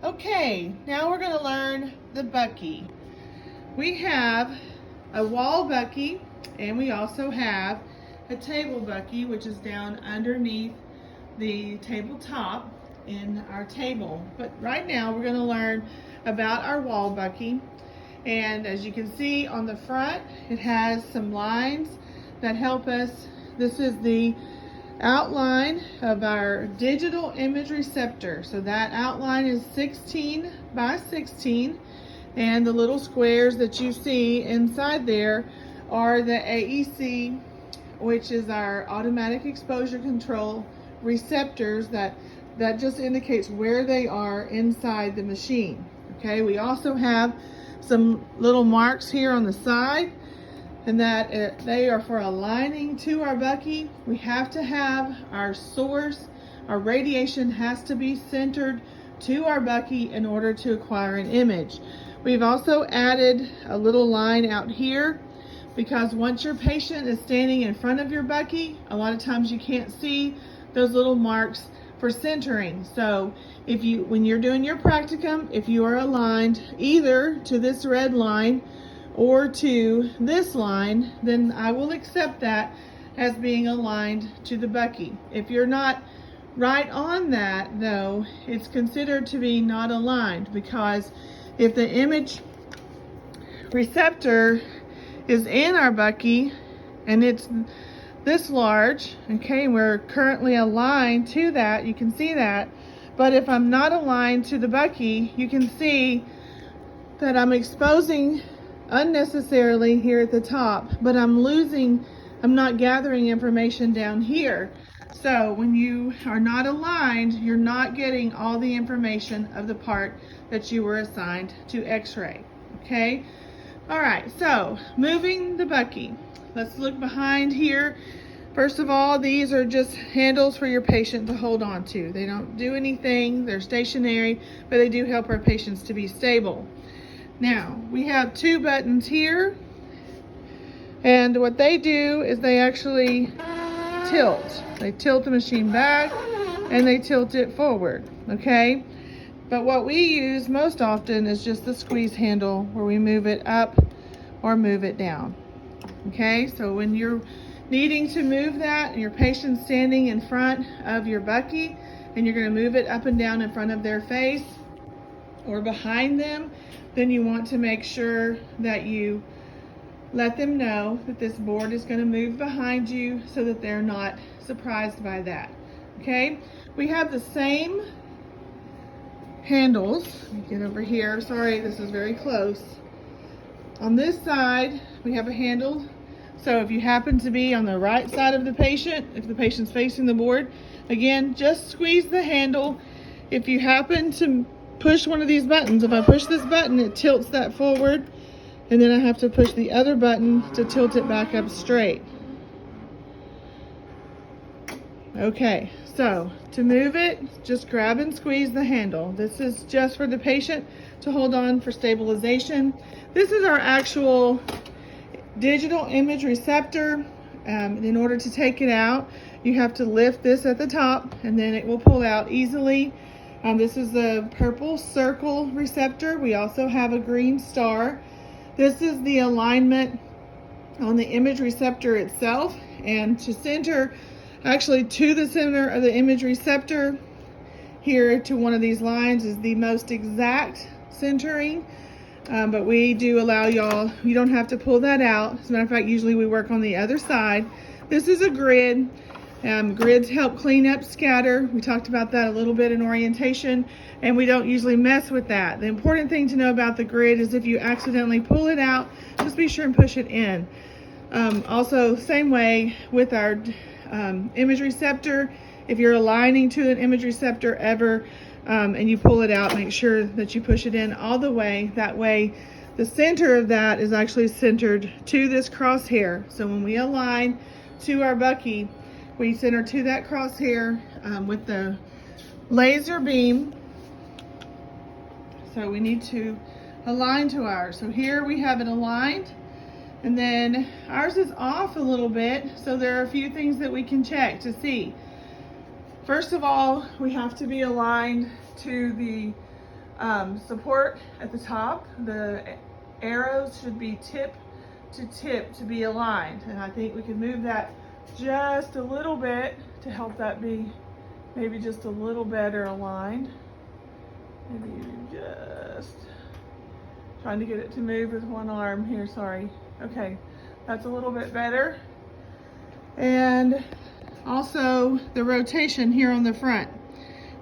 Okay, now we're going to learn the Bucky. We have a wall Bucky, and we also have a table Bucky, which is down underneath the tabletop in our table. But right now we're going to learn about our wall Bucky. And as you can see on the front, it has some lines that help us. This is the outline of our digital image receptor. So that outline is 16 by 16, and the little squares that you see inside there are the AEC, which is our automatic exposure control receptors that just indicates where they are inside the machine. Okay, we also have some little marks here on the side, and that they are for aligning to our Bucky. We have to have our source, our radiation has to be centered to our Bucky in order to acquire an image. We've also added a little line out here because once your patient is standing in front of your Bucky, a lot of times you can't see those little marks for centering. So when you're doing your practicum, if you are aligned either to this red line or to this line, then I will accept that as being aligned to the Bucky. If you're not right on that though, it's considered to be not aligned, because if the image receptor is in our Bucky and it's this large, okay, and we're currently aligned to that, you can see that. But if I'm not aligned to the Bucky, you can see that I'm exposing unnecessarily here at the top, but I'm not gathering information down here. So when you are not aligned, you're not getting all the information of the part that you were assigned to x-ray. Okay, all right, so moving the Bucky, let's look behind here. First of all, these are just handles for your patient to hold on to. They don't do anything, they're stationary, but they do help our patients to be stable. Now, we have two buttons here, and what they do is they actually tilt. They tilt the machine back and they tilt it forward, okay? But what we use most often is just the squeeze handle, where we move it up or move it down, okay? So when you're needing to move that and your patient's standing in front of your Bucky and you're going to move it up and down in front of their face or behind them, then you want to make sure that you let them know that this board is going to move behind you so that they're not surprised by that. Okay, we have the same handles. Let me get over here. Sorry, this is very close. On this side, we have a handle. So if you happen to be on the right side of the patient, if the patient's facing the board, again, just squeeze the handle. If you happen to push one of these buttons, if I push this button, it tilts that forward, and then I have to push the other button to tilt it back up straight. Okay, so to move it, just grab and squeeze the handle. This is just for the patient to hold on for stabilization. This is our actual digital image receptor. In order to take it out, you have to lift this at the top and then it will pull out easily. This is a purple circle receptor. We also have a green star. This is the alignment on the image receptor itself, and to center, actually to the center of the image receptor here to one of these lines is the most exact centering. But we do allow y'all, you don't have to pull that out. As a matter of fact, usually we work on the other side. This is a grid. Grids help clean up scatter. We talked about that a little bit in orientation, and we don't usually mess with that. The important thing to know about the grid is if you accidentally pull it out, just be sure and push it in. Also, same way with our image receptor. If you're aligning to an image receptor ever, and you pull it out, make sure that you push it in all the way. That way the center of that is actually centered to this crosshair. So when we align to our Bucky, we center to that crosshair with the laser beam. So we need to align to ours. So here we have it aligned, and then ours is off a little bit. So there are a few things that we can check to see. First of all, we have to be aligned to the support at the top. The arrows should be tip to tip to be aligned. And I think we can move that just a little bit to help that be maybe just a little better aligned. Maybe just trying to get it to move with one arm here, sorry. Okay, that's a little bit better. And also the rotation here on the front.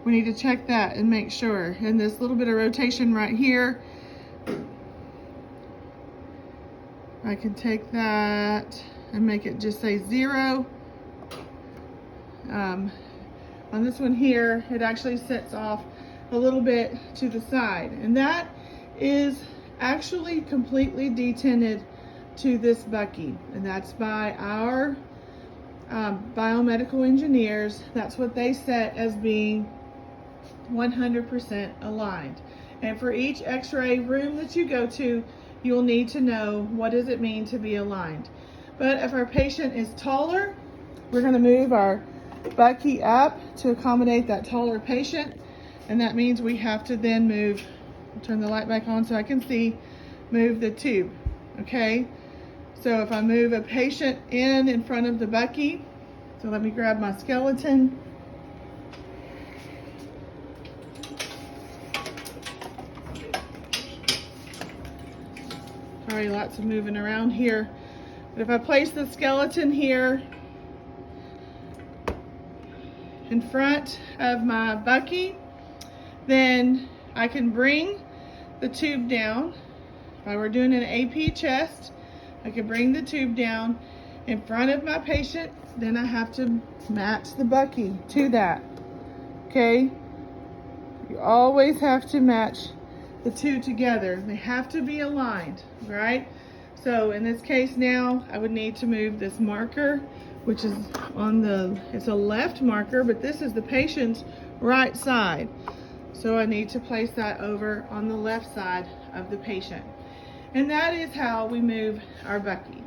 We need to check that and make sure. And this little bit of rotation right here, I can take that and make it just say 0. On this one here, it actually sets off a little bit to the side. And that is actually completely detented to this Bucky. And that's by our biomedical engineers. That's what they set as being 100% aligned. And for each x-ray room that you go to, you'll need to know what does it mean to be aligned. But if our patient is taller, we're going to move our Bucky up to accommodate that taller patient. And that means we have to then move, turn the light back on so I can see, move the tube. Okay, so if I move a patient in front of the Bucky, so let me grab my skeleton. Sorry, lots of moving around here. But if I place the skeleton here in front of my Bucky, then I can bring the tube down. If I were doing an AP chest, I could bring the tube down in front of my patient. Then I have to match the Bucky to that. Okay? You always have to match the two together. They have to be aligned, right? So in this case now, I would need to move this marker, which is on the, it's a left marker, but this is the patient's right side. So I need to place that over on the left side of the patient. And that is how we move our Bucky.